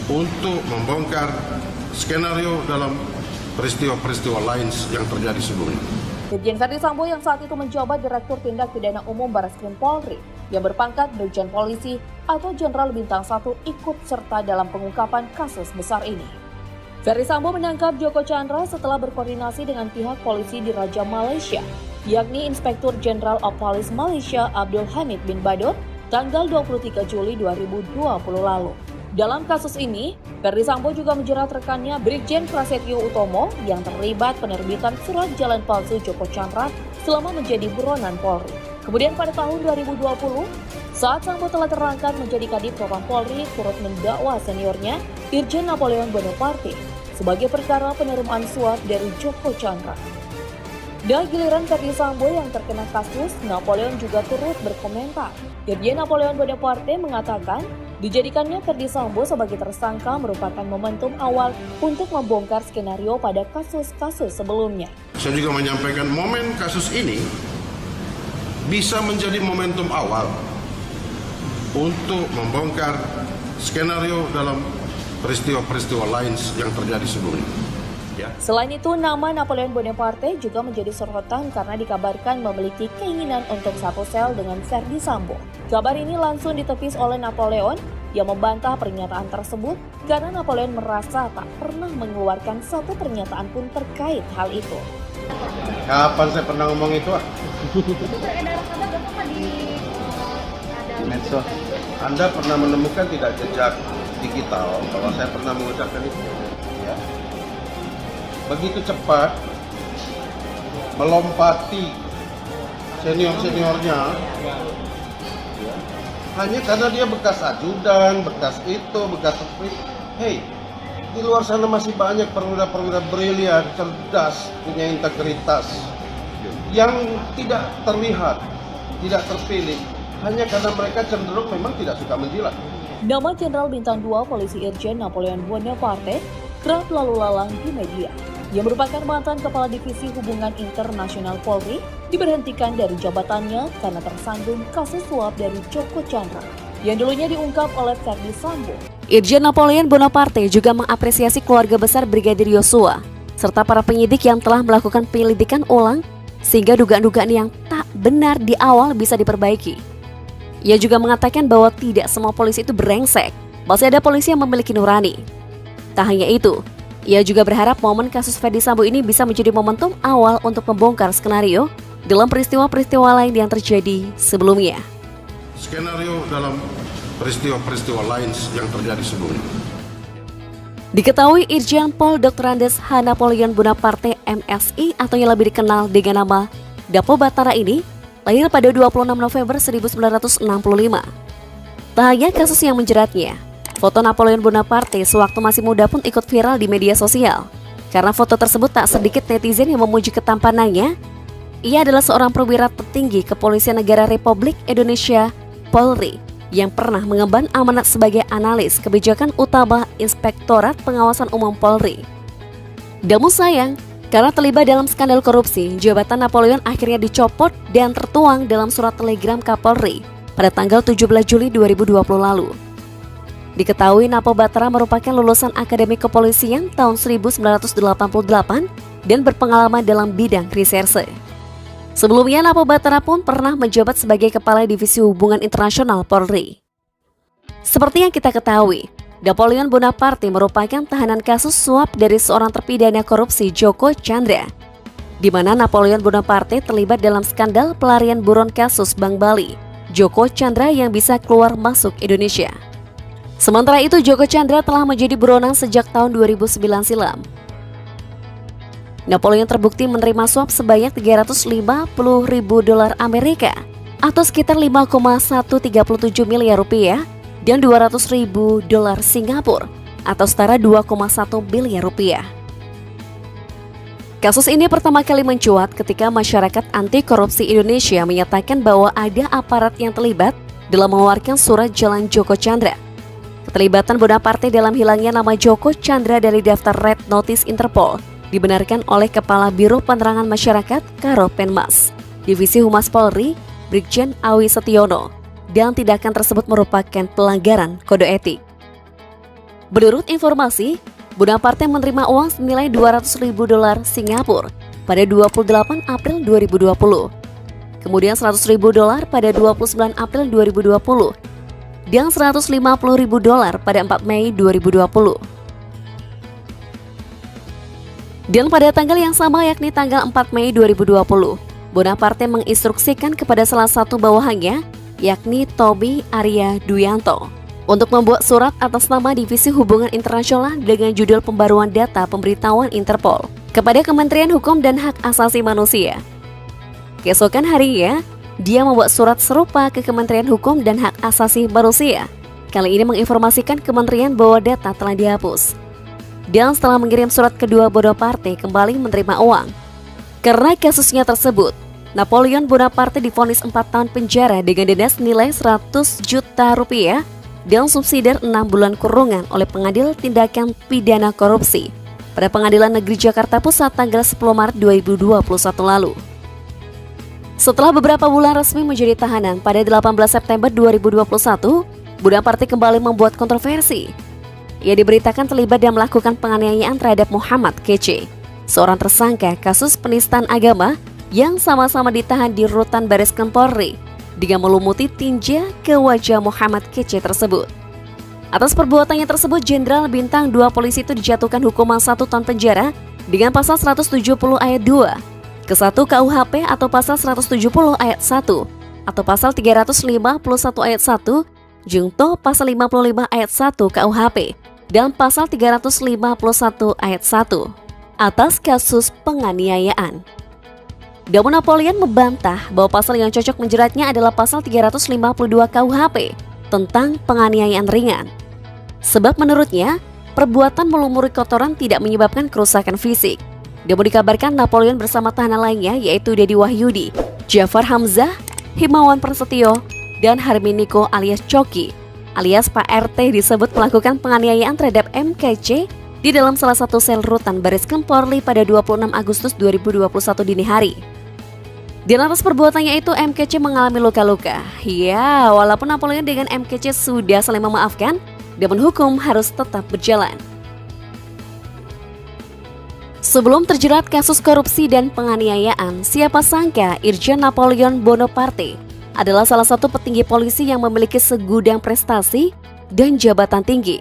untuk membongkar skenario dalam peristiwa-peristiwa lain yang terjadi sebelumnya. Irjen Ferdi Sambo yang saat itu menjabat Direktur Tindak Pidana Umum Barreskrim Polri yang berpangkat Brigjen Polisi atau Jenderal Bintang 1 ikut serta dalam pengungkapan kasus besar ini. Ferdi Sambo menangkap Joko Chandra setelah berkoordinasi dengan pihak polisi di Raja Malaysia, yakni Inspektur Jenderal of Police Malaysia Abdul Hamid bin Bador tanggal 23 Juli 2020 lalu. Dalam kasus ini, Ferdi Sambo juga menjerat rekannya Brigjen Prasetyo Utomo yang terlibat penerbitan surat jalan palsu Joko Chandra selama menjadi buronan Polri. Kemudian pada tahun 2020, saat Sambo telah terangkat menjadi Kadif Propam Polri, turut mendakwa seniornya Irjen Napoleon Bonaparte sebagai perkara penerimaan suap dari Joko Chandra. Dan giliran Ferdi Sambo yang terkena kasus, Napoleon juga turut berkomentar. Irjen Napoleon Bonaparte mengatakan, dijadikannya Ferdi Sambo sebagai tersangka merupakan momentum awal untuk membongkar skenario pada kasus-kasus sebelumnya. Saya juga menyampaikan momen kasus ini bisa menjadi momentum awal untuk membongkar skenario dalam peristiwa-peristiwa lain yang terjadi sebelumnya. Selain itu, nama Napoleon Bonaparte juga menjadi sorotan karena dikabarkan memiliki keinginan untuk satu sel dengan Ferdi Sambo. Kabar ini langsung ditepis oleh Napoleon yang membantah pernyataan tersebut karena Napoleon merasa tak pernah mengeluarkan satu pernyataan pun terkait hal itu. Kapan saya pernah ngomong itu? Medsos. Anda pernah menemukan tidak jejak digital bahwa saya pernah mengucapkan itu? Ya. Begitu cepat melompati senior-seniornya hanya karena dia bekas ajudan, bekas itu, bekas seperti. Hey, di luar sana masih banyak perwira-perwira brilian, cerdas, punya integritas yang tidak terlihat, tidak terpilih hanya karena mereka cenderung memang tidak suka menjilat. Nama Jenderal Bintang 2 Polisi Irjen Napoleon Bonaparte kerap lalu lalang di media. Yang merupakan mantan Kepala Divisi Hubungan Internasional Polri diberhentikan dari jabatannya karena tersandung kasus suap dari Joko Chandra yang dulunya diungkap oleh Ferdi Sambo. Irjen Napoleon Bonaparte juga mengapresiasi keluarga besar Brigadir Yosua serta para penyidik yang telah melakukan penyelidikan ulang sehingga dugaan-dugaan yang tak benar di awal bisa diperbaiki. Ia juga mengatakan bahwa tidak semua polisi itu brengsek, masih ada polisi yang memiliki nurani. Tak hanya itu, ia juga berharap momen kasus Ferdi Sambo ini bisa menjadi momentum awal untuk membongkar skenario dalam peristiwa-peristiwa lain yang terjadi sebelumnya. Skenario dalam peristiwa-peristiwa lain yang terjadi sebelumnya. Diketahui Irjen Pol Dr. Andes H. Napoleon Bonaparte MSI atau yang lebih dikenal dengan nama Dapo Batara ini lahir pada 26 November 1965. Tak hanya kasus yang menjeratnya, foto Napoleon Bonaparte sewaktu masih muda pun ikut viral di media sosial. Karena foto tersebut tak sedikit netizen yang memuji ketampanannya. Ia adalah seorang perwira petinggi Kepolisian Negara Republik Indonesia, Polri, yang pernah mengemban amanat sebagai analis kebijakan utama Inspektorat Pengawasan Umum Polri. Namun sayang, karena terlibat dalam skandal korupsi, jabatan Napoleon akhirnya dicopot dan tertuang dalam surat telegram Kapolri pada tanggal 17 Juli 2020 lalu. Diketahui Napo Batara merupakan lulusan Akademi Kepolisian tahun 1988 dan berpengalaman dalam bidang reserse. Sebelumnya Napo Batara pun pernah menjabat sebagai Kepala Divisi Hubungan Internasional Polri. Seperti yang kita ketahui, Napoleon Bonaparte merupakan tahanan kasus suap dari seorang terpidana korupsi Joko Chandra, di mana Napoleon Bonaparte terlibat dalam skandal pelarian buron kasus Bank Bali, Joko Chandra yang bisa keluar masuk Indonesia. Sementara itu Joko Chandra telah menjadi buronan sejak tahun 2009 silam. Napoleon terbukti menerima suap sebanyak 350.000 dolar Amerika atau sekitar 5,137 miliar rupiah dan 200.000 dolar Singapura atau setara 2,1 miliar rupiah. Kasus ini pertama kali mencuat ketika masyarakat anti korupsi Indonesia menyatakan bahwa ada aparat yang terlibat dalam mengeluarkan surat jalan Joko Chandra. Keterlibatan Bonaparte dalam hilangnya nama Joko Chandra dari daftar Red Notice Interpol dibenarkan oleh Kepala Biro Penerangan Masyarakat Karopenmas, Divisi Humas Polri, Brigjen Awi Setiono, dan tindakan tersebut merupakan pelanggaran kode etik. Menurut informasi, Bonaparte menerima uang senilai $200.000 Singapura pada 28 April 2020, kemudian $100.000 pada 29 April 2020, dan $150.000 pada 4 Mei 2020. Dan pada tanggal yang sama yakni tanggal 4 Mei 2020, Bonaparte menginstruksikan kepada salah satu bawahannya, yakni Toby Arya Duyanto, untuk membuat surat atas nama Divisi Hubungan Internasional dengan judul Pembaruan Data Pemberitahuan Interpol kepada Kementerian Hukum dan Hak Asasi Manusia. Keesokan harinya, dia membuat surat serupa ke Kementerian Hukum dan Hak Asasi Manusia. Kali ini menginformasikan kementerian bahwa data telah dihapus. Dan setelah mengirim surat kedua, Bonaparte kembali menerima uang. Karena kasusnya tersebut, Napoleon Bonaparte divonis 4 tahun penjara dengan denda senilai 100 juta rupiah dan subsidiar 6 bulan kurungan oleh Pengadilan Tindakan Pidana Korupsi pada Pengadilan Negeri Jakarta Pusat tanggal 10 Maret 2021 lalu. Setelah beberapa bulan resmi menjadi tahanan pada 18 September 2021, Bonaparte kembali membuat kontroversi. Ia diberitakan terlibat dan melakukan penganiayaan terhadap Muhammad Kece, seorang tersangka kasus penistaan agama yang sama-sama ditahan di rutan Bareskrim Polri dengan melumuti tinja ke wajah Muhammad Kece tersebut. Atas perbuatannya tersebut, Jenderal Bintang 2 polisi itu dijatuhkan hukuman 1 tahun penjara dengan pasal 170 ayat 2 ke 1 KUHP atau pasal 170 ayat 1 atau pasal 351 ayat 1 junto pasal 55 ayat 1 KUHP dan pasal 351 ayat 1 atas kasus penganiayaan. Namun Napoleon membantah bahwa pasal yang cocok menjeratnya adalah pasal 352 KUHP tentang penganiayaan ringan. Sebab menurutnya, perbuatan melumuri kotoran tidak menyebabkan kerusakan fisik. Namun dikabarkan Napoleon bersama tahanan lainnya yaitu Dedi Wahyudi, Jafar Hamzah, Himawan Prasetyo, dan Harminiko alias Coki alias Pak RT disebut melakukan penganiayaan terhadap MKC di dalam salah satu sel rutan Bareskrim Polri pada 26 Agustus 2021 dini hari. Di atas perbuatannya itu MKC mengalami luka-luka. Ya, walaupun Napoleon dengan MKC sudah saling memaafkan, namun hukum harus tetap berjalan. Sebelum terjerat kasus korupsi dan penganiayaan, siapa sangka Irjen Napoleon Bonaparte adalah salah satu petinggi polisi yang memiliki segudang prestasi dan jabatan tinggi.